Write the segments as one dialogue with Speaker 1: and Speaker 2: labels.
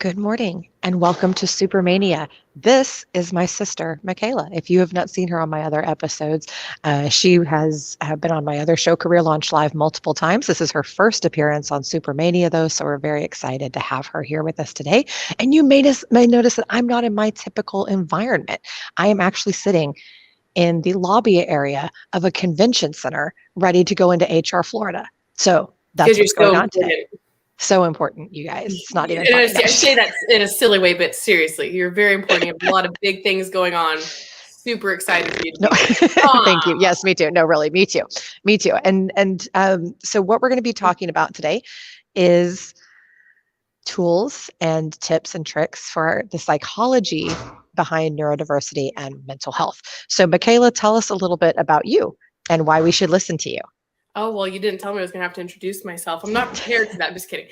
Speaker 1: Good morning and welcome to Super Mania. This is my sister, Michaela. If you have not seen her on my other episodes, she has been on my other show, Career Launch Live, multiple times. This is her first appearance on Super Mania, though, so we're very excited to have her here with us today. And you may notice that I'm not in my typical environment. I am actually sitting in the lobby area of a convention center ready to go into HR Florida. So that's
Speaker 2: Because you're
Speaker 1: what's going
Speaker 2: so
Speaker 1: on today.
Speaker 2: important.
Speaker 1: So important, you guys. It's not even
Speaker 2: And
Speaker 1: funny.
Speaker 2: I say that in a silly way, but seriously, you're very important. You have a lot of big things going on. Super excited for you to
Speaker 1: No,
Speaker 2: be there.
Speaker 1: thank you. Yes, me too. No, really, me too. Me too. So what we're going to be talking about today is tools and tips and tricks for the psychology behind neurodiversity and mental health. So Michaela, tell us a little bit about you and why we should listen to you.
Speaker 2: Oh, well, you didn't tell me I was going to have to introduce myself. I'm not prepared for that. I'm just kidding.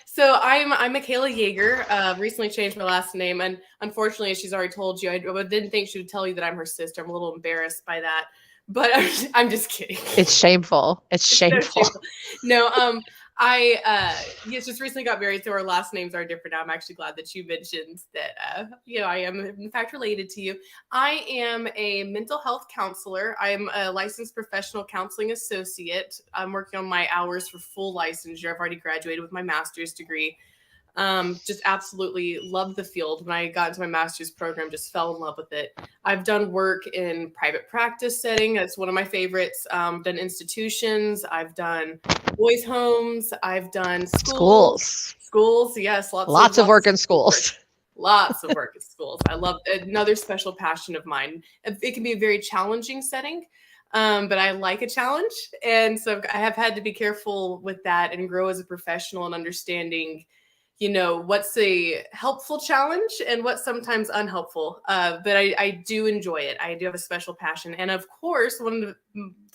Speaker 2: So I'm Michaela Jaeger. Recently changed my last name, and unfortunately, she's already told you. I didn't think she would tell you that I'm her sister. I'm a little embarrassed by that, but I'm just kidding.
Speaker 1: It's shameful. It's shameful.
Speaker 2: No, just recently got married, so our last names are different now. I'm actually glad that you mentioned that. I am in fact related to you. I am a mental health counselor. I'm a licensed professional counseling associate. I'm working on my hours for full licensure. I've already graduated with my master's degree. Just absolutely loved the field. When I got into my master's program, just fell in love with it. I've done work in private practice setting. That's one of my favorites. Done institutions. I've done boys' homes. I've done schools. Yes.
Speaker 1: Lots of work in schools.
Speaker 2: Lots of work at schools. I love another special passion of mine. It can be a very challenging setting. But I like a challenge. And so I have had to be careful with that and grow as a professional and understanding what's a helpful challenge and what's sometimes unhelpful. But I do enjoy it. I do have a special passion. And of course,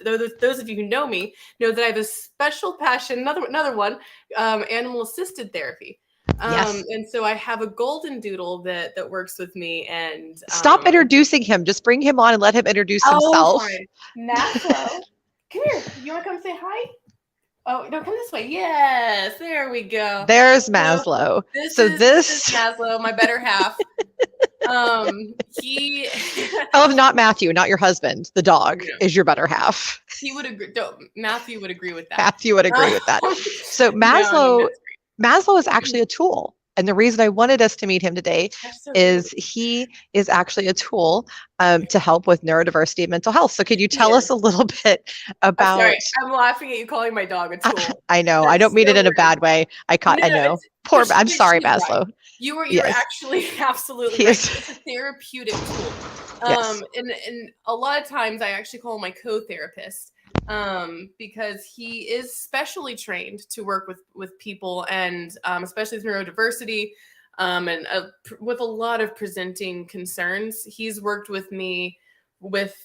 Speaker 2: those of you who know me know that I have a special passion, another one, animal assisted therapy.
Speaker 1: Yes.
Speaker 2: And so I have a golden doodle that works with me. And
Speaker 1: stop introducing him. Just bring him on and let him introduce himself.
Speaker 2: Fine. Maslow, come here. You want to come say hi? Oh, no, come this way. Yes, there we go.
Speaker 1: There's Maslow.
Speaker 2: This is Maslow, my better half.
Speaker 1: Not Matthew, not your husband. The dog is your better half.
Speaker 2: He would agree. Matthew would agree with that.
Speaker 1: Matthew would agree with that. So Maslow is actually a tool. And the reason I wanted us to meet him today is he is actually a tool to help with neurodiversity and mental health. So could you tell us a little bit about...
Speaker 2: I'm laughing at you calling my dog a tool.
Speaker 1: I know. I don't mean it in a bad way. I know. I'm sorry, Maslow.
Speaker 2: Right. You're actually absolutely right. It's a therapeutic tool. And a lot of times I actually call him my co-therapist. Because he is specially trained to work with people and especially with neurodiversity and with a lot of presenting concerns. He's worked with me with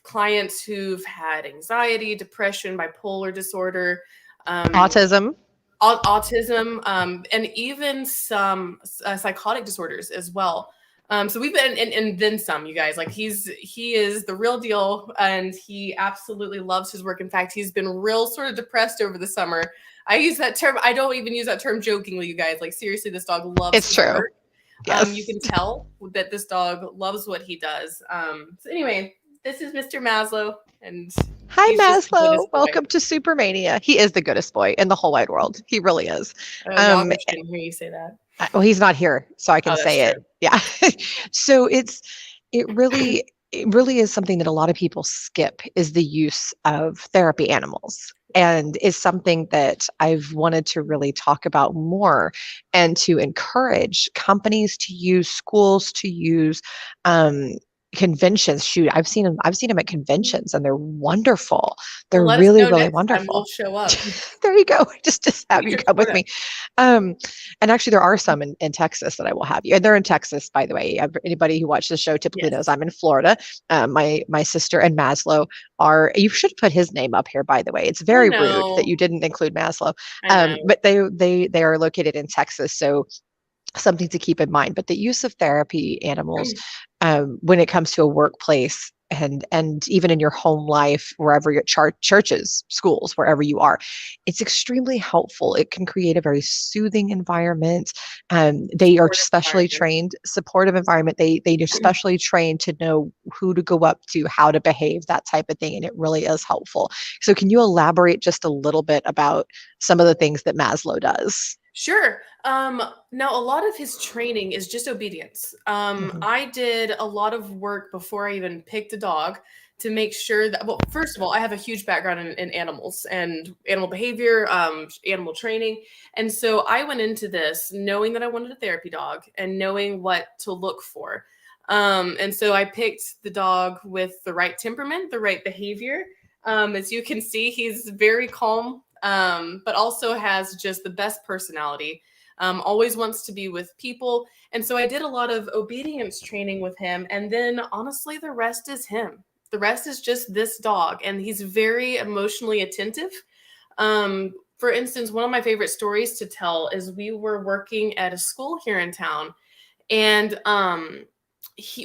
Speaker 2: clients who've had anxiety, depression, bipolar disorder,
Speaker 1: autism,
Speaker 2: and even some psychotic disorders as well. So we've been, and then some, you guys, like he is the real deal and he absolutely loves his work. In fact, he's been real sort of depressed over the summer. I use that term. I don't even use that term jokingly, you guys. Like seriously, this dog loves
Speaker 1: it's true.
Speaker 2: Work.
Speaker 1: Yes.
Speaker 2: You can tell that this dog loves what he does. So anyway, this is Mr. Maslow. And
Speaker 1: hi, Maslow. Welcome to Super Mania. He is the goodest boy in the whole wide world. He really is.
Speaker 2: I didn't hear you say that.
Speaker 1: Well, he's not here, so I can say it. Yeah. So it really is something that a lot of people skip is the use of therapy animals, and is something that I've wanted to really talk about more and to encourage companies to use, schools to use, conventions. Shoot, I've seen them at conventions and they're wonderful. They're really wonderful.
Speaker 2: We'll show up.
Speaker 1: There you go. Just have you come with me. And actually there are some in Texas that I will have you. And they're in Texas, by the way. Anybody who watches the show typically knows I'm in Florida. My sister and Maslow you should put his name up here, by the way. It's very rude that you didn't include Maslow. But they are located in Texas. So something to keep in mind. But the use of therapy animals when it comes to a workplace and even in your home life, wherever your churches, schools, wherever you are, it's extremely helpful. It can create a very soothing environment. They are
Speaker 2: Supportive
Speaker 1: specially
Speaker 2: environment.
Speaker 1: trained, supportive environment. They are specially trained to know who to go up to, how to behave, that type of thing, and it really is helpful. So can you elaborate just a little bit about some of the things that Maslow does?
Speaker 2: Sure. Now a lot of his training is just obedience.
Speaker 1: Mhm.
Speaker 2: I did a lot of work before I even picked a dog to make sure that, well, first of all, I have a huge background in animals and animal behavior, animal training. And so I went into this knowing that I wanted a therapy dog and knowing what to look for. And so I picked the dog with the right temperament, the right behavior. As you can see, he's very calm, but also has just the best personality. Always wants to be with people. And so I did a lot of obedience training with him. And then honestly, the rest is him. The rest is just this dog. And he's very emotionally attentive. For instance, one of my favorite stories to tell is we were working at a school here in town, and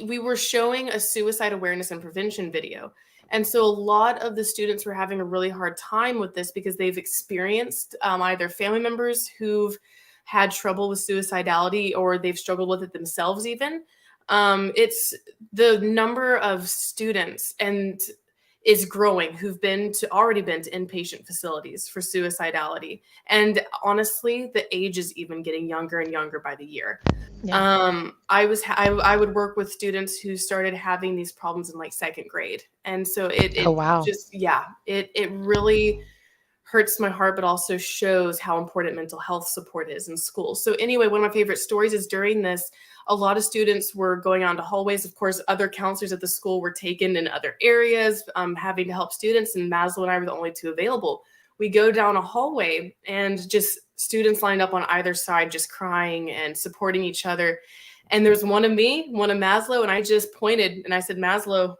Speaker 2: we were showing a suicide awareness and prevention video. And so a lot of the students were having a really hard time with this because they've experienced either family members who've had trouble with suicidality or they've struggled with it themselves even. It's the number of students and is growing who've already been to inpatient facilities for suicidality. And honestly, the age is even getting younger and younger by the year.
Speaker 1: Yeah.
Speaker 2: I would work with students who started having these problems in like second grade. And so
Speaker 1: Oh,
Speaker 2: it
Speaker 1: wow.
Speaker 2: just, yeah, it really hurts my heart, but also shows how important mental health support is in schools. So anyway, one of my favorite stories is during this, a lot of students were going on to hallways. Of course, other counselors at the school were taken in other areas, having to help students, and Maslow and I were the only two available. We go down a hallway and just students lined up on either side, just crying and supporting each other. And there's one of me, one of Maslow, and I just pointed and I said, Maslow,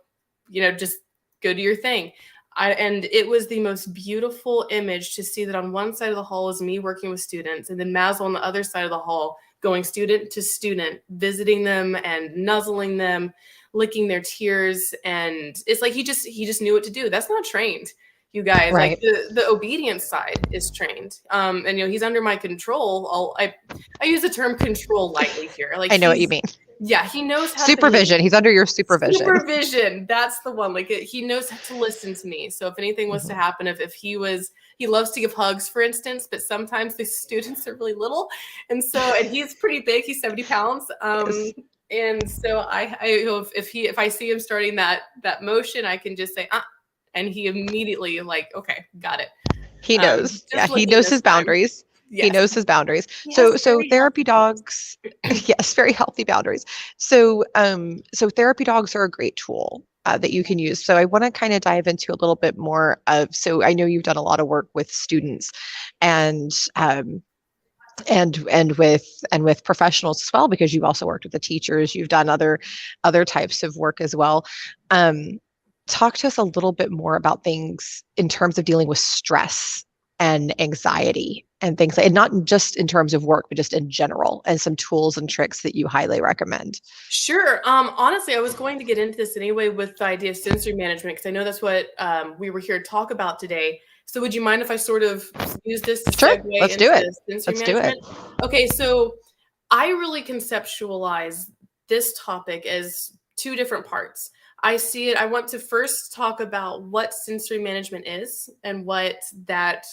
Speaker 2: just go do your thing. And it was the most beautiful image to see that on one side of the hall is me working with students, and then Maslow on the other side of the hall going student to student, visiting them and nuzzling them, licking their tears. And it's like he just knew what to do. That's not trained, you guys. Like
Speaker 1: Right.
Speaker 2: the obedience side is trained. And he's under my control. I use the term control lightly here. Like
Speaker 1: I know what you mean.
Speaker 2: yeah, he knows how to
Speaker 1: Supervision. He's under your supervision.
Speaker 2: Supervision. That's the one. Like he knows how to listen to me. So if anything was to happen, if he loves to give hugs, for instance, but sometimes the students are really little. And he's pretty big. He's 70 pounds.
Speaker 1: Yes.
Speaker 2: And so if I see him starting that motion, I can just say, and he immediately like, okay, got it.
Speaker 1: He knows. Yeah, he
Speaker 2: licking
Speaker 1: knows
Speaker 2: this
Speaker 1: his
Speaker 2: time.
Speaker 1: boundaries. He
Speaker 2: Yes.
Speaker 1: knows his boundaries.
Speaker 2: He
Speaker 1: So
Speaker 2: has
Speaker 1: so
Speaker 2: very
Speaker 1: therapy
Speaker 2: healthy boundaries.
Speaker 1: dogs, yes, very healthy boundaries. So therapy dogs are a great tool that you can use. So I want to kind of dive into a little bit more of, so I know you've done a lot of work with students and and with professionals as well, because you've also worked with the teachers, you've done other types of work as well. Talk to us a little bit more about things in terms of dealing with stress and anxiety and things like, and not just in terms of work, but just in general, and some tools and tricks that you highly recommend.
Speaker 2: Sure. Honestly, I was going to get into this anyway with the idea of sensory management, because I know that's what we were here to talk about today. So would you mind if I sort of use this to
Speaker 1: Sure,
Speaker 2: segue
Speaker 1: let's
Speaker 2: into
Speaker 1: do it.
Speaker 2: sensory
Speaker 1: Let's do it.
Speaker 2: management? Okay, so I really conceptualize this topic as two different parts. I see it, I want to first talk about what sensory management is and what that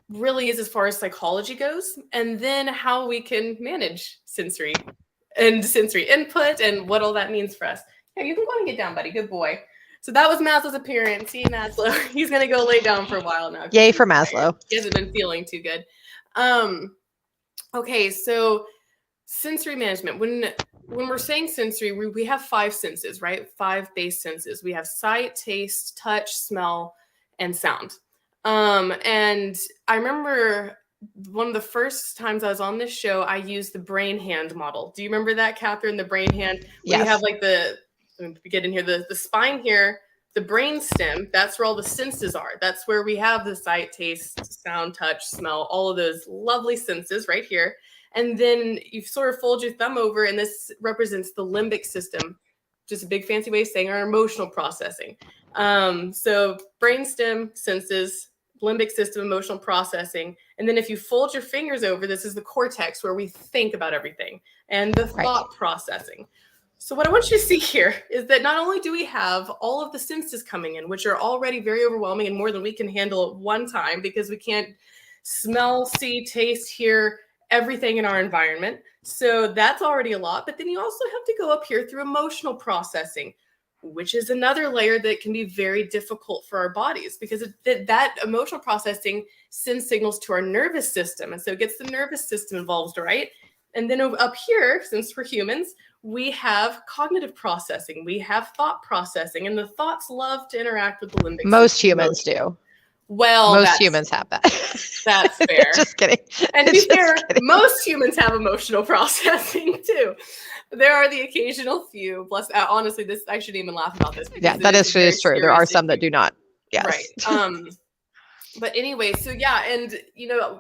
Speaker 2: really is as far as psychology goes, and then how we can manage sensory input and what all that means for us. Yeah, you can go and get down, buddy. Good boy. So that was Maslow's appearance. See, Maslow. He's gonna go lay down for a while now.
Speaker 1: Yay for Maslow.
Speaker 2: He hasn't been feeling too good. Okay, so sensory management. When we're saying sensory, we have five senses, right? Five base senses. We have sight, taste, touch, smell, and sound. And I remember one of the first times I was on this show, I used the brain hand model. Do you remember that, Catherine? The brain hand, where you have like let me get in here, the spine here, the brain stem, that's where all the senses are. That's where we have the sight, taste, sound, touch, smell, all of those lovely senses right here. And then you sort of fold your thumb over, and this represents the limbic system. just a big fancy way of saying our emotional processing. So brainstem, senses, limbic system, emotional processing. And then if you fold your fingers over, this is the cortex where we think about everything, and the thought processing. So what I want you to see here is that not only do we have all of the senses coming in, which are already very overwhelming and more than we can handle at one time, because we can't smell, see, taste, hear everything in our environment. So that's already a lot. But then you also have to go up here through emotional processing, which is another layer that can be very difficult for our bodies, because that emotional processing sends signals to our nervous system. And so it gets the nervous system involved, right? And then up here, since we're humans, we have cognitive processing, we have thought processing, and the thoughts love to interact with the limbic system.
Speaker 1: Most humans do.
Speaker 2: Well,
Speaker 1: most humans have that.
Speaker 2: That's fair.
Speaker 1: Just kidding.
Speaker 2: And to be fair, most humans have emotional processing too. There are the occasional few. Plus, honestly, I shouldn't even laugh about this.
Speaker 1: Yeah, that is true. There are some that do not. Yes.
Speaker 2: Right. But anyway, so yeah, and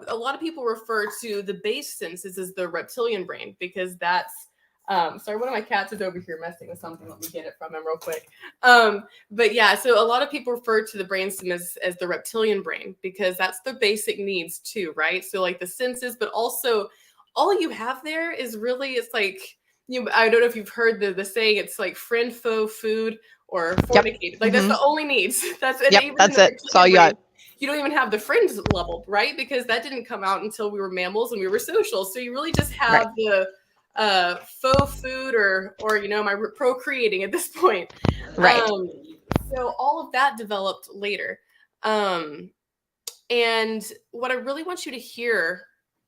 Speaker 2: a lot of people refer to the base senses as the reptilian brain, because that's sorry, one of my cats is over here messing with something. Let me get it from him real quick. But yeah, so a lot of people refer to the brainstem as the reptilian brain, because that's the basic needs too, right? So like the senses, but also all you have there is really, it's like, I don't know if you've heard the saying, it's like friend, foe, food, or fornicate. Yep. Like that's the only needs. That's it. That's all you got. You don't even have the friends level, right? Because that didn't come out until we were mammals and we were social. So you really just have the faux food or am I procreating at this point?
Speaker 1: Right.
Speaker 2: So all of that developed later. And what I really want you to hear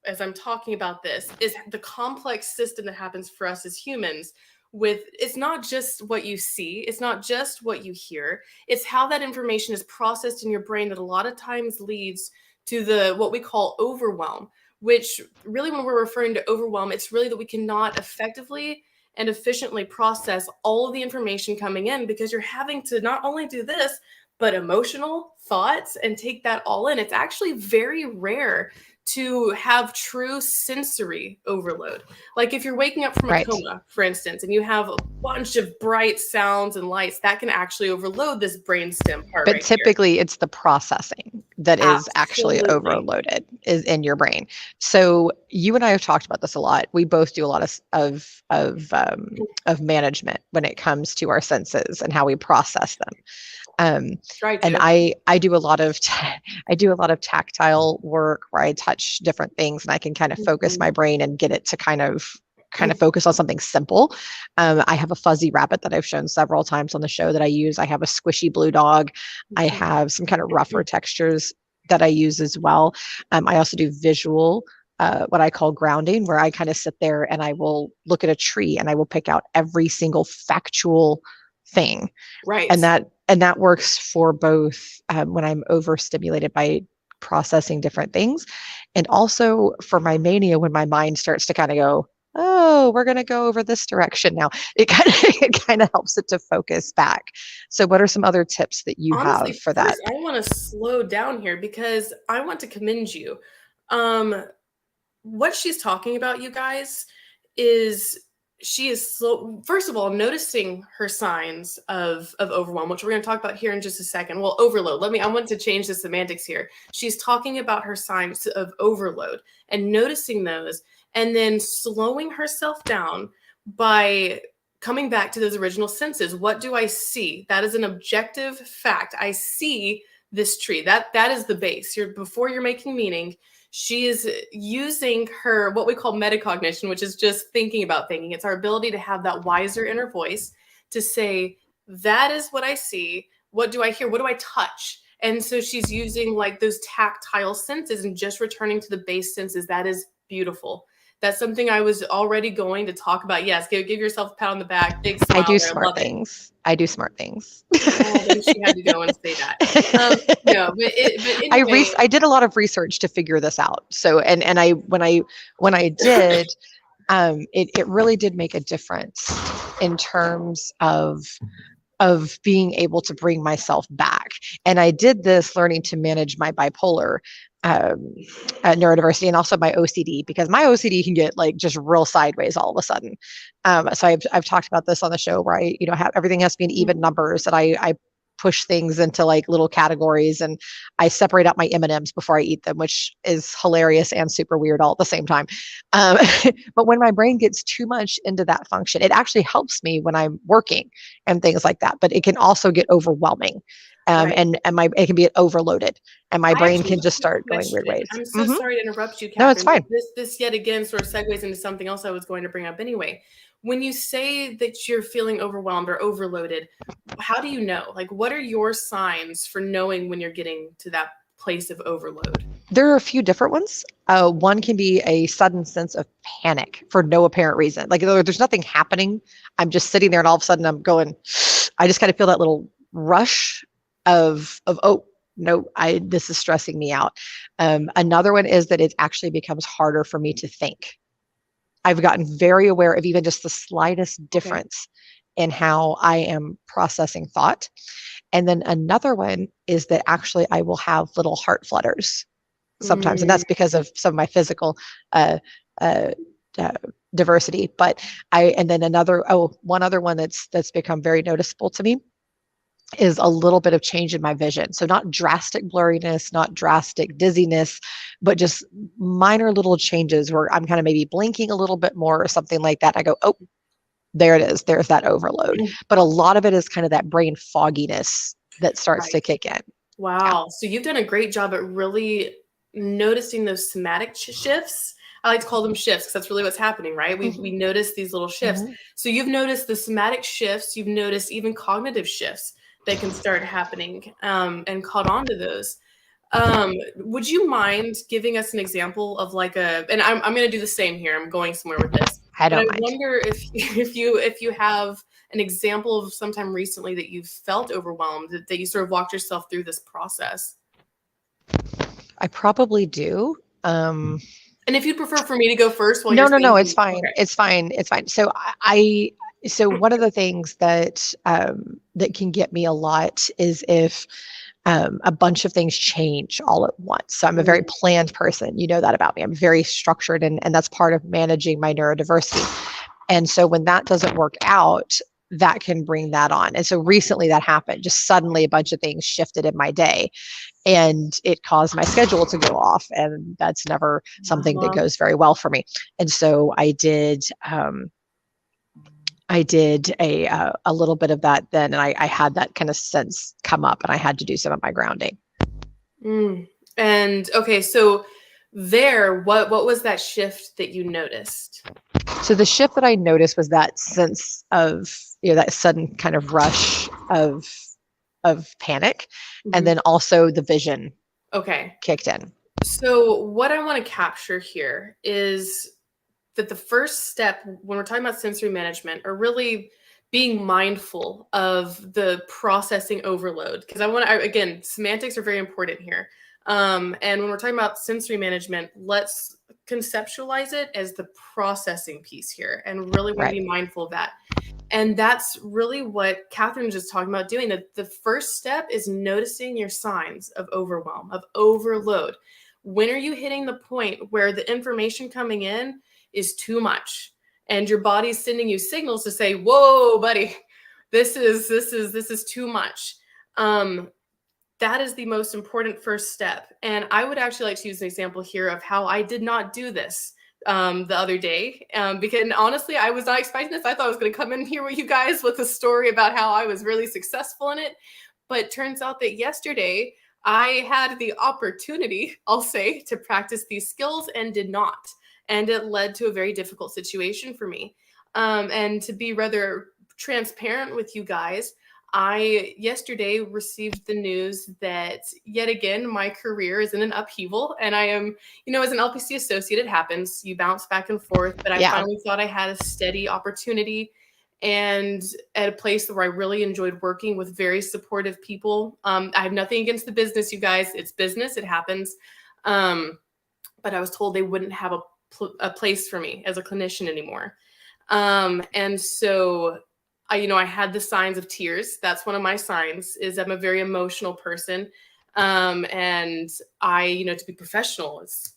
Speaker 2: as I'm talking about this is the complex system that happens for us as humans. It's not just what you see, it's not just what you hear, it's how that information is processed in your brain that a lot of times leads to what we call overwhelm, which really, when we're referring to overwhelm, it's really that we cannot effectively and efficiently process all of the information coming in, because you're having to not only do this, but emotional thoughts and take that all in. It's actually very rare to have true sensory overload. Like if you're waking up from a coma, for instance, and you have a bunch of bright sounds and lights, that can actually overload this brainstem part.
Speaker 1: But typically it's the processing that is actually overloaded is in your brain. So you and I have talked about this a lot. We both do a lot of management when it comes to our senses and how we process them. And I do a lot of tactile work where I touch different things, and I can kind of focus my brain and get it to kind of focus on something simple. I have a fuzzy rabbit that I've shown several times on the show that I use. I have a squishy blue dog. I have some kind of rougher textures that I use as well. I also do visual, what I call grounding, where I kind of sit there and I will look at a tree and I will pick out every single factual thing.
Speaker 2: Right.
Speaker 1: And that works for both when I'm overstimulated by processing different things, and also for my mania when my mind starts to kind of go, oh, we're going to go over this direction now. It kind of helps it to focus back. So what are some other tips that you have for that?
Speaker 2: I want to slow down here because I want to commend you. What she's talking about, you guys, is she is first of all noticing her signs of overwhelm, which we're going to talk about here in just a second. Well, overload. I want to change the semantics here. She's talking about her signs of overload and noticing those, and then slowing herself down by coming back to those original senses. What do I see? That is an objective fact. I see this tree. That is the base. Before you're making meaning, she is using her, what we call metacognition, which is just thinking about thinking. It's our ability to have that wiser inner voice to say, that is what I see. What do I hear? What do I touch? And so she's using like those tactile senses and just returning to the base senses. That is beautiful. That's something I was already going to talk about. Yes, give yourself a pat on the back. Big smile.
Speaker 1: I do smart things.
Speaker 2: Oh, then she had to go and say that. No, but anyway.
Speaker 1: I did a lot of research to figure this out. So, and when I did, it really did make a difference in terms of of being able to bring myself back. And I did this learning to manage my bipolar neurodiversity and also my OCD, because my OCD can get like just real sideways all of a sudden. So I've talked about this on the show where I, have everything has to be in even numbers, that I push things into like little categories, and I separate out my M&Ms before I eat them, which is hilarious and super weird all at the same time. Um, but when my brain gets too much into that function, it actually helps me when I'm working and things like that, but it can also get overwhelming.
Speaker 2: Right.
Speaker 1: And it can be overloaded, and my
Speaker 2: I
Speaker 1: brain
Speaker 2: actually
Speaker 1: can
Speaker 2: have
Speaker 1: just
Speaker 2: a
Speaker 1: start going weird
Speaker 2: question.
Speaker 1: ways.
Speaker 2: I'm so sorry to interrupt you,
Speaker 1: No, it's
Speaker 2: Catherine, but
Speaker 1: fine.
Speaker 2: this yet again sort of segues into something else I was going to bring up anyway. When you say that you're feeling overwhelmed or overloaded, how do you know? Like, what are your signs for knowing when you're getting to that place of overload?
Speaker 1: There are a few different ones. One can be a sudden sense of panic for no apparent reason. Like there's nothing happening. I'm just sitting there, and all of a sudden I'm going, I just kind of feel that little rush of oh no, this is stressing me out. Another one is that it actually becomes harder for me to think. I've gotten very aware of even just the slightest
Speaker 2: Okay.
Speaker 1: difference in how I am processing thought. And then another one is that actually I will have little heart flutters sometimes, and
Speaker 2: Mm,
Speaker 1: that's because of some of my physical uh, uh, uh, diversity. But and then one other one that's become very noticeable to me is a little bit of change in my vision. So not drastic blurriness, not drastic dizziness, but just minor little changes where I'm kind of maybe blinking a little bit more or something like that. I go, oh, there it is. There's that overload. But a lot of it is kind of that brain fogginess that starts to
Speaker 2: right.
Speaker 1: kick in. Yeah.
Speaker 2: Wow. So you've done a great job at really noticing those somatic shifts. I like to call them shifts because that's really what's happening, right? We
Speaker 1: Mm-hmm.
Speaker 2: notice these little shifts.
Speaker 1: Mm-hmm.
Speaker 2: So you've noticed the somatic shifts. You've noticed even cognitive shifts that can start happening, and caught on to those. Would you mind giving us an example of like and I'm going to do the same here. I'm going somewhere with this,
Speaker 1: I
Speaker 2: but I
Speaker 1: don't mind.
Speaker 2: wonder if if you have an example of sometime recently that you felt overwhelmed, that you sort of walked yourself through this process.
Speaker 1: I probably do.
Speaker 2: And if you'd prefer for me to go first while you're
Speaker 1: No, it's
Speaker 2: thinking,
Speaker 1: fine.
Speaker 2: okay.
Speaker 1: It's fine. It's fine. So one of the things that can get me a lot is if a bunch of things change all at once. So I'm a very
Speaker 2: Mm,
Speaker 1: planned person. You know that about me. I'm very structured, and that's part of managing my neurodiversity. And so when that doesn't work out, that can bring that on. And so recently that happened. Just suddenly a bunch of things shifted in my day, and it caused my schedule to go off. And that's never something that
Speaker 2: uh-huh.
Speaker 1: goes very well for me. And so I did a little bit of that then, and I had that kind of sense come up, and I had to do some of my grounding.
Speaker 2: Mm. And okay, so there, what was that shift that you noticed?
Speaker 1: So the shift that I noticed was that sense of, that sudden kind of rush of panic, and
Speaker 2: Mhm.
Speaker 1: then also the vision
Speaker 2: Okay.
Speaker 1: kicked in.
Speaker 2: So what I want to capture here is that the first step when we're talking about sensory management are really being mindful of the processing overload, because again, semantics are very important here. And when we're talking about sensory management, let's conceptualize it as the processing piece here and really want to
Speaker 1: Right.
Speaker 2: be mindful of that. And that's really what Catherine was just talking about doing. The first step is noticing your signs of overwhelm, of overload. When are you hitting the point where the information coming in is too much and your body's sending you signals to say, whoa, buddy, this is too much? That is the most important first step. And I would actually like to use an example here of how I did not do this the other day, because honestly, I was not expecting this. I thought I was going to come in here with you guys with a story about how I was really successful in it. But turns out that yesterday I had the opportunity, I'll say, to practice these skills and did not. And it led to a very difficult situation for me. And to be rather transparent with you guys, I yesterday received the news that yet again my career is in an upheaval, and I am, as an LPC associate, it happens. You bounce back and forth, but I
Speaker 1: Yeah.
Speaker 2: finally thought I had a steady opportunity and at a place where I really enjoyed working with very supportive people. I have nothing against the business, you guys. It's business, it happens. But I was told they wouldn't have a place for me as a clinician anymore. And so I had the signs of tears. That's one of my signs, is I'm a very emotional person. And to be professional, it's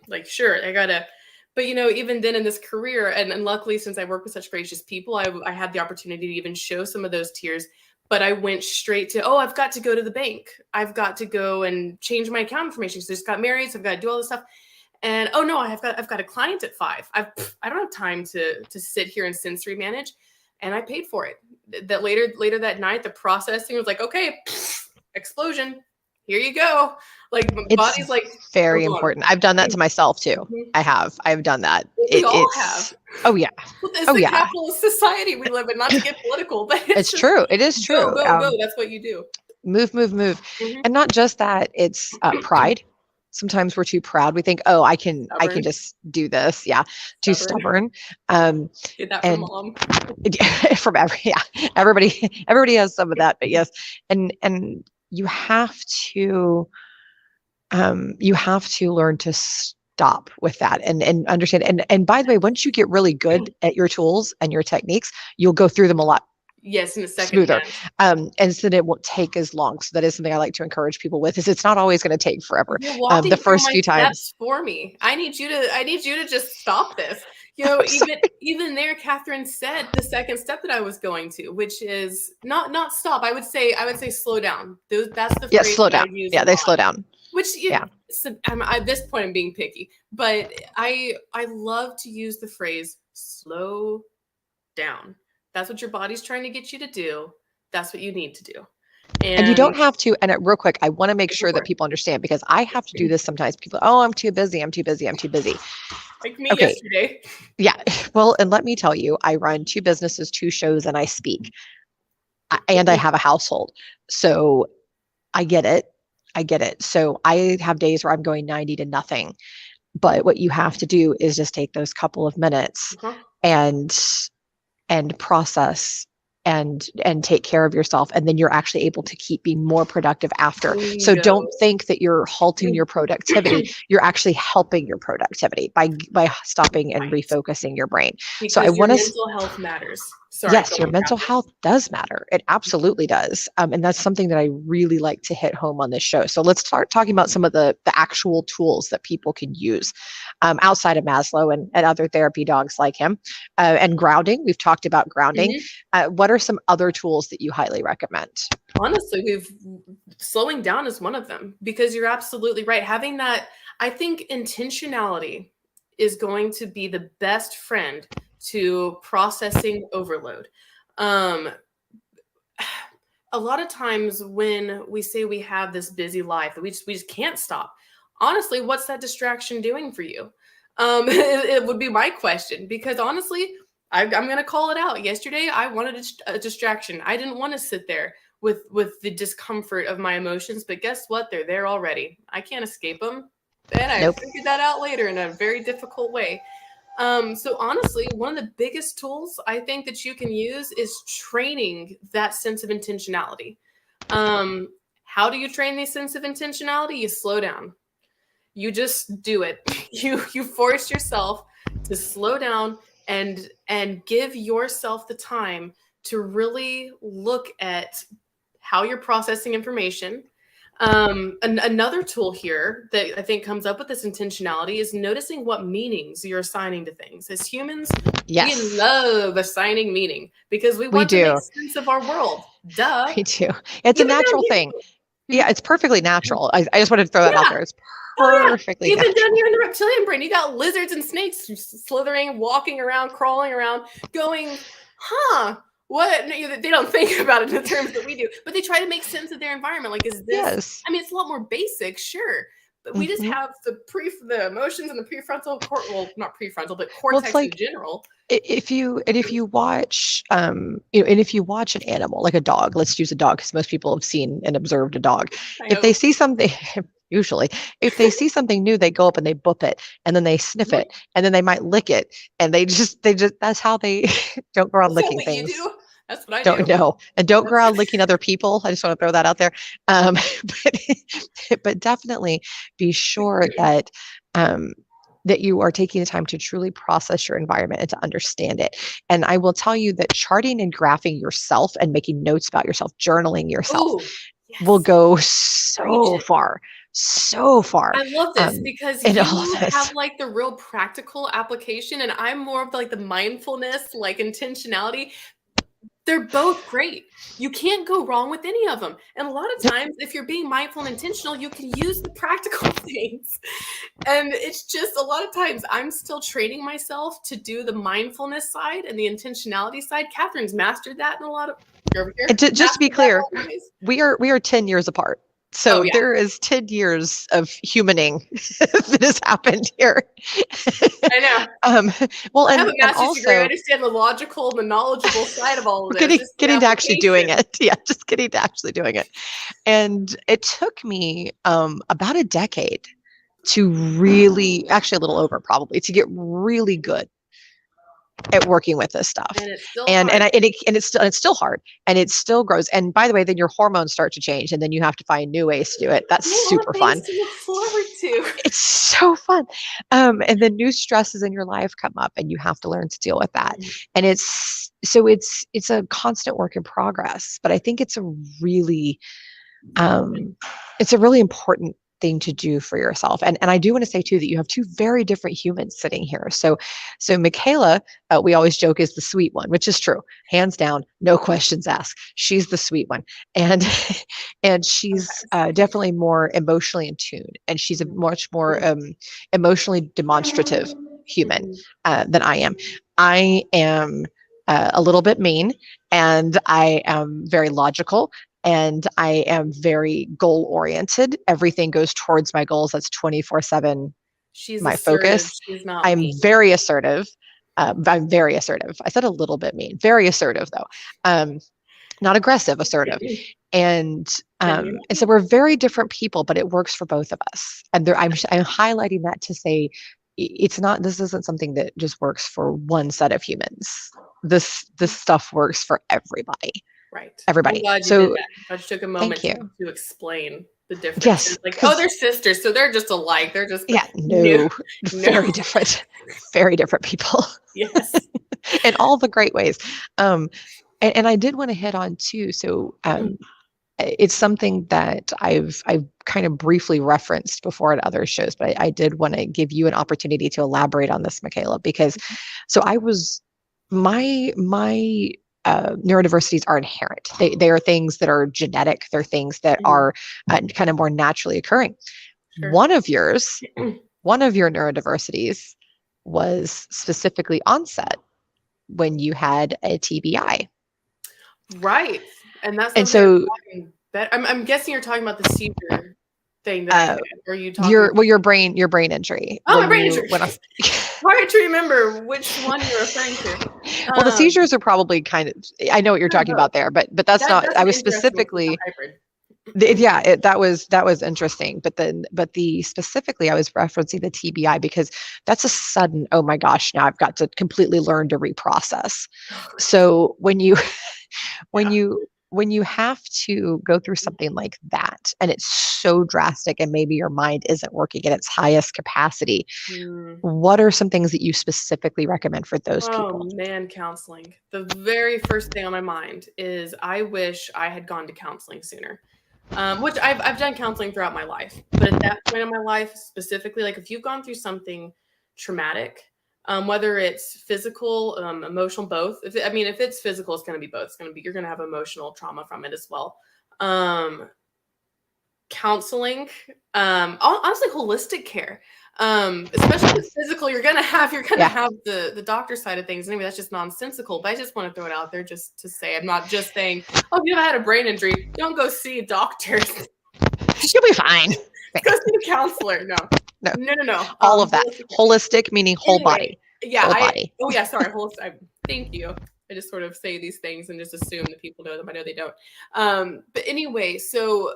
Speaker 2: like, sure, I gotta, but even then in this career, and luckily, since I work with such gracious people, I had the opportunity to even show some of those tears. But I went straight to, oh, I've got to go to the bank. I've got to go and change my account information. So I just got married. So I've got to do all this stuff. And oh no, I've got a client at 5. I don't have time to sit here and sensory manage. And I paid for it. That later that night, the processing was like, okay, explosion. Here you go. Like, my body's like,
Speaker 1: very important. I've done that to myself too.
Speaker 2: Mm-hmm.
Speaker 1: I've done that.
Speaker 2: We all have.
Speaker 1: Oh yeah.
Speaker 2: It's the capitalist society we live in. Not to get political, but
Speaker 1: it's true. It is true.
Speaker 2: Go. That's what you do.
Speaker 1: Move. Mm-hmm. And not just that. It's pride. Sometimes we're too proud. We think, oh, I can just do this. Yeah. Too stubborn.
Speaker 2: Get that from mom.
Speaker 1: From everybody has some of that, but yes. And you have to learn to stop with that and understand. And by the way, once you get really good at your tools and your techniques, you'll go through them a lot.
Speaker 2: Yes, in a second.
Speaker 1: Smoother. And so that it won't take as long. So that is something I like to encourage people with, is it's not always going to take forever. The first few times
Speaker 2: for me, I need you to just stop this. Even there, Catherine said the second step that I was going to, which is not stop. I would say slow down. That's the phrase.
Speaker 1: Slow down. Yeah, they slow down.
Speaker 2: Which so at this point I'm being picky, but I love to use the phrase slow down. That's what your body's trying to get you to do. That's what you need to do.
Speaker 1: And you don't have to, and real quick, I want to make sure that people understand, because I have to do this sometimes. People, oh, I'm too busy.
Speaker 2: Like me yesterday.
Speaker 1: Yeah. Well, and let me tell you, I run 2 businesses, 2 shows, and I speak. And I have a household. So I get it. So I have days where I'm going 90 to nothing. But what you have to do is just take those couple of minutes and process and take care of yourself. And then you're actually able to keep being more productive after. So don't think that you're halting your productivity. You're actually helping your productivity by stopping and refocusing your brain.
Speaker 2: Because so I want to, mental health matters. Sorry,
Speaker 1: yes, your mental health does matter. It absolutely does. And that's something that I really like to hit home on this show. So let's start talking about some of the actual tools that people can use outside of Maslow and other therapy dogs like him. And grounding. We've talked about grounding. What are some other tools that you highly recommend?
Speaker 2: Honestly, slowing down is one of them, because you're absolutely right. Having that, I think intentionality is going to be the best friend to processing overload. A lot of times when we say we have this busy life that we just can't stop, honestly, what's that distraction doing for you? It would be my question, because honestly, I'm going to call it out. Yesterday, I wanted a distraction. I didn't want to sit there with the discomfort of my emotions, but guess what? They're there already. I can't escape them. And I figured that out later in a very difficult way. So honestly, one of the biggest tools I think that you can use is training that sense of intentionality. How do you train this sense of intentionality? You slow down. You just do it. You force yourself to slow down and give yourself the time to really look at how you're processing information. Another tool here that I think comes up with this intentionality is noticing what meanings you're assigning to things. As humans, we love assigning meaning because we want to make sense of our world. Duh.
Speaker 1: Me too. It's a natural thing. Yeah, it's perfectly natural. I just wanted to throw that out there. It's perfectly
Speaker 2: Even
Speaker 1: natural.
Speaker 2: down here in the reptilian brain, you got lizards and snakes slithering, walking around, crawling around, going, what? They don't think about it in the terms that we do, but they try to make sense of their environment. Like, is this?
Speaker 1: Yes.
Speaker 2: I mean, it's a lot more basic, sure, but we just have the emotions and the prefrontal not prefrontal, but cortex in general.
Speaker 1: If you watch, and if you watch an animal like a dog, let's use a dog because most people have seen and observed a dog. If they see something. Usually, if they see something new, they go up and they boop it, and then they sniff it, and then they might lick it, and they just that's how they don't go around licking things.
Speaker 2: You do? That's what I
Speaker 1: don't know, and don't go around licking other people. I just want to throw that out there. But definitely be sure that that you are taking the time to truly process your environment and to understand it. And I will tell you that charting and graphing yourself and making notes about yourself, journaling yourself,
Speaker 2: Oh,
Speaker 1: will
Speaker 2: yes.
Speaker 1: go
Speaker 2: Preach
Speaker 1: so
Speaker 2: it.
Speaker 1: far, so far.
Speaker 2: I love this because
Speaker 1: In all of
Speaker 2: you have
Speaker 1: this.
Speaker 2: like the real practical application, and I'm more of like the mindfulness, like intentionality. They're both great. You can't go wrong with any of them. And a lot of times, if you're being mindful and intentional, you can use the practical things. And it's just a lot of times I'm still training myself to do the mindfulness side and the intentionality side. Catherine's mastered that in a lot of over here.
Speaker 1: And just to be
Speaker 2: Mastered that in
Speaker 1: clear,
Speaker 2: a lot of ways.
Speaker 1: we are 10 years apart.
Speaker 2: Oh
Speaker 1: So
Speaker 2: yeah.
Speaker 1: there is 10 years of humaning that has happened here.
Speaker 2: I know.
Speaker 1: Well,
Speaker 2: I have a
Speaker 1: and
Speaker 2: master's degree. I
Speaker 1: also
Speaker 2: understand the logical, the knowledgeable side of all of
Speaker 1: we're
Speaker 2: this. It's the
Speaker 1: getting to actually doing
Speaker 2: application.
Speaker 1: it. Yeah, just getting to actually doing it. And it took me about a decade to really, actually a little over probably, to get really good at working with this stuff.
Speaker 2: And it's still hard.
Speaker 1: It's still hard, and it still grows. And by the way, then your hormones start to change, and then you have to find new ways to do it. That's
Speaker 2: A lot
Speaker 1: super
Speaker 2: of
Speaker 1: fun.
Speaker 2: things to look forward to.
Speaker 1: It's so fun. And then new stresses in your life come up, and you have to learn to deal with that. And it's a constant work in progress. But I think it's a really important thing to do for yourself. And I do want to say too that you have two very different humans sitting here. So Michaela, we always joke, is the sweet one, which is true, hands down, no questions asked. She's the sweet one, and and she's definitely more emotionally in tune, and she's a much more emotionally demonstrative human than I am. I am a little bit mean, and I am very logical, and I am very goal oriented. Everything goes towards my goals. That's 24/7
Speaker 2: She's
Speaker 1: my
Speaker 2: assertive.
Speaker 1: focus.
Speaker 2: She's not
Speaker 1: I'm
Speaker 2: mean.
Speaker 1: very assertive. I'm very assertive. I said a little bit mean. Very assertive though. Not aggressive, assertive. And so we're very different people, but it works for both of us. And I'm highlighting that to say this isn't something that just works for one set of humans. This stuff works for everybody.
Speaker 2: Right.
Speaker 1: Everybody.
Speaker 2: I'm glad you
Speaker 1: So
Speaker 2: did that. I just took a moment
Speaker 1: thank
Speaker 2: to explain the difference.
Speaker 1: Yes,
Speaker 2: Like, oh, they're sisters, so they're just alike. They're just
Speaker 1: no, very different people.
Speaker 2: Yes.
Speaker 1: In all the great ways. And I did want to hit on too. So it's something that I've kind of briefly referenced before at other shows, but I did want to give you an opportunity to elaborate on this, Michaela, because so I was my neurodiversities are inherent. They are things that are genetic. They're things that are kind of more naturally occurring.
Speaker 2: Sure.
Speaker 1: One of your neurodiversities was specifically onset when you had a TBI.
Speaker 2: Right. And that's
Speaker 1: and so
Speaker 2: I'm guessing you're talking about the seizure thing that I did. Or are you talking
Speaker 1: your brain injury.
Speaker 2: Oh, my brain injury. Hard to remember which one you're referring to.
Speaker 1: Well, the seizures are probably kind of, I know what you're talking about there, but that's not, I was specifically, that was interesting. But specifically, I was referencing the TBI because that's a sudden, oh my gosh, now I've got to completely learn to reprocess. So when you have to go through something like that, and it's so drastic, and maybe your mind isn't working at its highest capacity, what are some things that you specifically recommend for those people?
Speaker 2: Oh man, counseling. The very first thing on my mind is I wish I had gone to counseling sooner. Which I've done counseling throughout my life, but at that point in my life specifically, like if you've gone through something traumatic, whether it's physical, emotional, both. If it's physical, it's going to be both. You're going to have emotional trauma from it as well. Counseling, honestly, holistic care, especially with physical, you're gonna have the doctor side of things. Anyway, that's just nonsensical. But I just want to throw it out there just to say, I'm not just saying, oh, if you had a brain injury, don't go see a doctor.
Speaker 1: You'll be fine.
Speaker 2: Go see a counselor. No.
Speaker 1: All of that. Holistic meaning whole body.
Speaker 2: Yeah.
Speaker 1: Whole body.
Speaker 2: Oh yeah. Sorry. Holistic. Thank you. I just sort of say these things and just assume that people know them. I know they don't. But anyway, so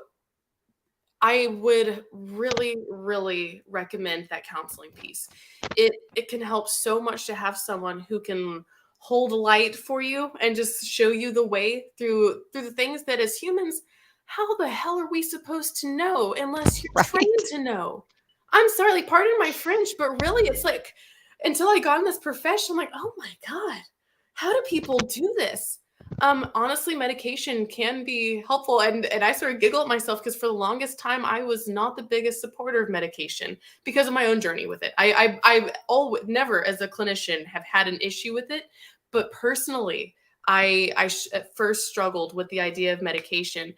Speaker 2: I would really, really recommend that counseling piece. It can help so much to have someone who can hold light for you and just show you the way through the things that as humans, how the hell are we supposed to know unless you're trained to know? I'm sorry, like, pardon my French, but really, it's like, until I got in this profession, I'm like, oh my God, how do people do this? Honestly, medication can be helpful. And I sort of giggle at myself because for the longest time, I was not the biggest supporter of medication because of my own journey with it. I always, never as a clinician have had an issue with it. But personally, at first struggled with the idea of medication.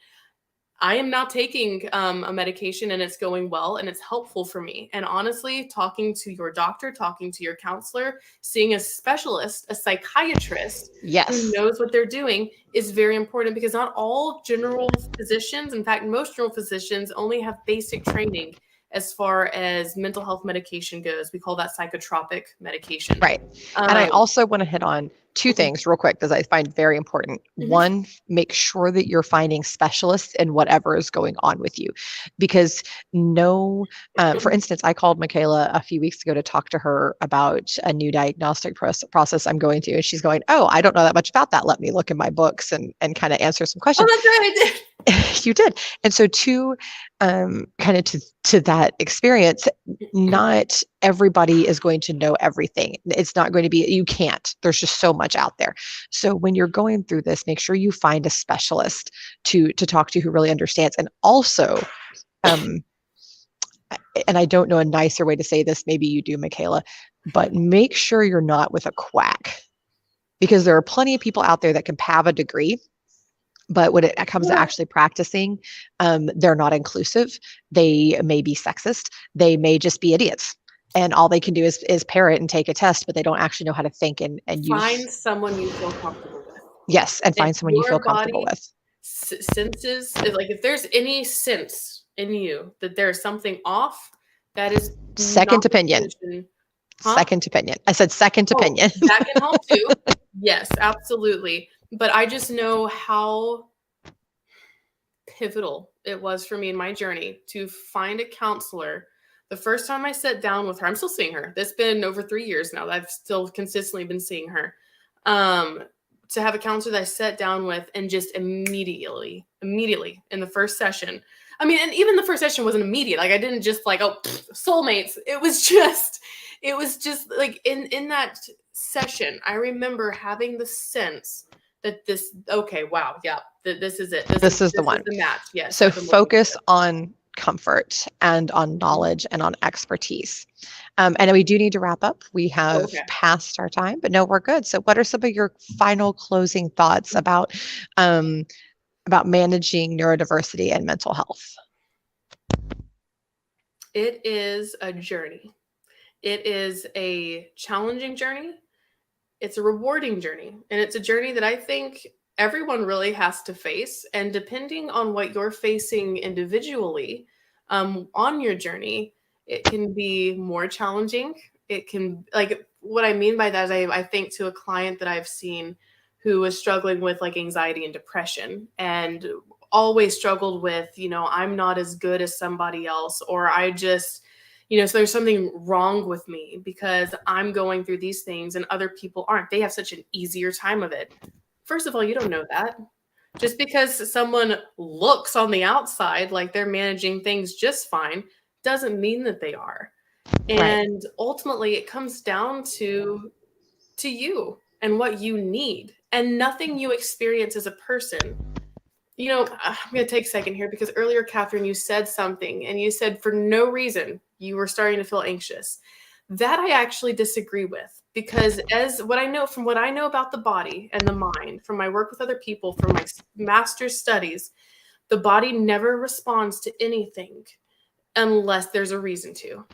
Speaker 2: I am now taking a medication and it's going well and it's helpful for me. And honestly, talking to your doctor, talking to your counselor, seeing a specialist, a psychiatrist who knows what they're doing is very important because not all general physicians, in fact, most general physicians only have basic training as far as mental health medication goes. We call that psychotropic medication.
Speaker 1: Right. And I also want to hit on two things real quick because I find very important. One, make sure that you're finding specialists in whatever is going on with you. Because for instance, I called Michaela a few weeks ago to talk to her about a new diagnostic process I'm going through. And she's going, oh, I don't know that much about that. Let me look in my books and kind of answer some questions.
Speaker 2: Oh, that's right, I did.
Speaker 1: You did. And so kind of to that experience, not everybody is going to know everything. It's not going to be, you can't, there's just so much out there. So when you're going through this, make sure you find a specialist to talk to who really understands. And also, and I don't know a nicer way to say this, maybe you do, Michaela, but make sure you're not with a quack, because there are plenty of people out there that can have a degree, but when it comes to actually practicing, they're not inclusive. They may be sexist. They may just be idiots. And all they can do is parrot and take a test, but they don't actually know how to think and use.
Speaker 2: Find someone you feel comfortable with.
Speaker 1: Yes, and find someone you feel comfortable with.
Speaker 2: Senses, like if there's any sense in you that there's something off, that is
Speaker 1: second opinion. Second opinion. I said second opinion.
Speaker 2: That can help too. Yes, absolutely. But I just know how pivotal it was for me in my journey to find a counselor. The first time I sat down with her, I'm still seeing her. It's been over 3 years now that I've still consistently been seeing her. To have a counselor that I sat down with and just immediately in the first session. I mean, and even the first session wasn't immediate. Like I didn't just like, soulmates. It was just like in that session, I remember having the sense that this is it. This is the one. The match. Yes.
Speaker 1: So focus on comfort and on knowledge and on expertise. And we do need to wrap up. We have passed our time, but no, we're good. So what are some of your final closing thoughts about managing neurodiversity and mental health?
Speaker 2: It is a journey. It is a challenging journey. It's a rewarding journey. And it's a journey that I think everyone really has to face. And depending on what you're facing individually on your journey, it can be more challenging. It can, like, what I mean by that is I think to a client that I've seen who was struggling with like anxiety and depression and always struggled with, I'm not as good as somebody else, or I just, so there's something wrong with me because I'm going through these things and other people aren't. They have such an easier time of it. First of all, you don't know that. Just because someone looks on the outside like they're managing things just fine doesn't mean that they are. And ultimately it comes down to you and what you need, and nothing you experience as a person. I'm going to take a second here because earlier, Catherine, you said something and you said for no reason you were starting to feel anxious. That I actually disagree with, because what I know about the body and the mind, from my work with other people, from my master's studies, the body never responds to anything unless there's a reason to.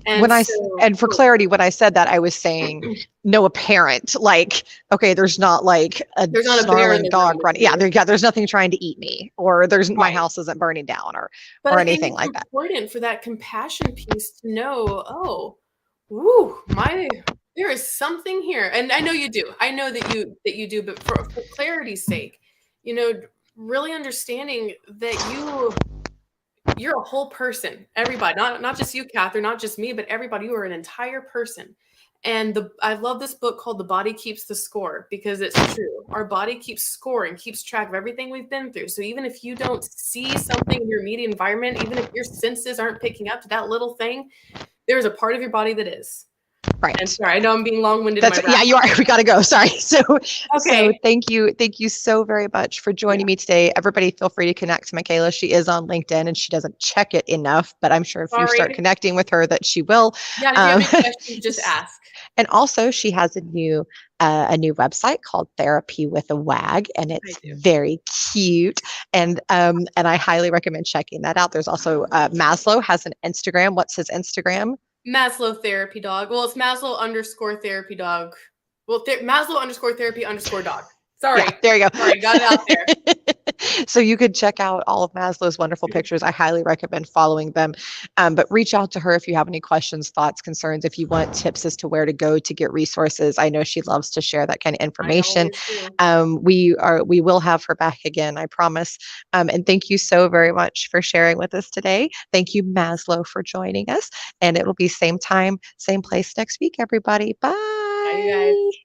Speaker 1: And for clarity, when I said that, I was saying no apparent, like, okay, there's not like there's not snarling dog running. Yeah, there's nothing trying to eat me, or my house isn't burning down, or anything like that.
Speaker 2: It's important for that compassion piece to know, there is something here. And I know you do. I know that you do, but for clarity's sake, really understanding that you're a whole person, everybody, not just you, Catherine, not just me, but everybody. You are an entire person. And I love this book called The Body Keeps the Score, because it's true. Our body keeps score and keeps track of everything we've been through. So even if you don't see something in your immediate environment, even if your senses aren't picking up to that little thing, there's a part of your body that is.
Speaker 1: Right.
Speaker 2: And sorry, I know I'm being long-winded.
Speaker 1: Yeah, you are. We got to go. Sorry. So
Speaker 2: Okay.
Speaker 1: thank you so very much for joining me today. Everybody, feel free to connect to Michaela. She is on LinkedIn, and she doesn't check it enough, but I'm sure if you start connecting with her, that she will.
Speaker 2: Yeah, if you have any questions, just ask.
Speaker 1: And also, she has a new website called Therapy with a Wag, and it's very cute. And I highly recommend checking that out. There's also Maslow has an Instagram. What's his Instagram?
Speaker 2: Maslow Therapy Dog. Well, it's Maslow _Therapy Dog. Well, Maslow _Therapy _dog. Sorry.
Speaker 1: Yeah, there you go.
Speaker 2: Sorry, got it out there.
Speaker 1: So you could check out all of Maslow's wonderful pictures. I highly recommend following them. But reach out to her if you have any questions, thoughts, concerns, if you want tips as to where to go to get resources. I know she loves to share that kind of information. We will have her back again, I promise. And thank you so very much for sharing with us today. Thank you, Maslow, for joining us. And it will be same time, same place next week, everybody. Bye.
Speaker 2: Bye, you guys.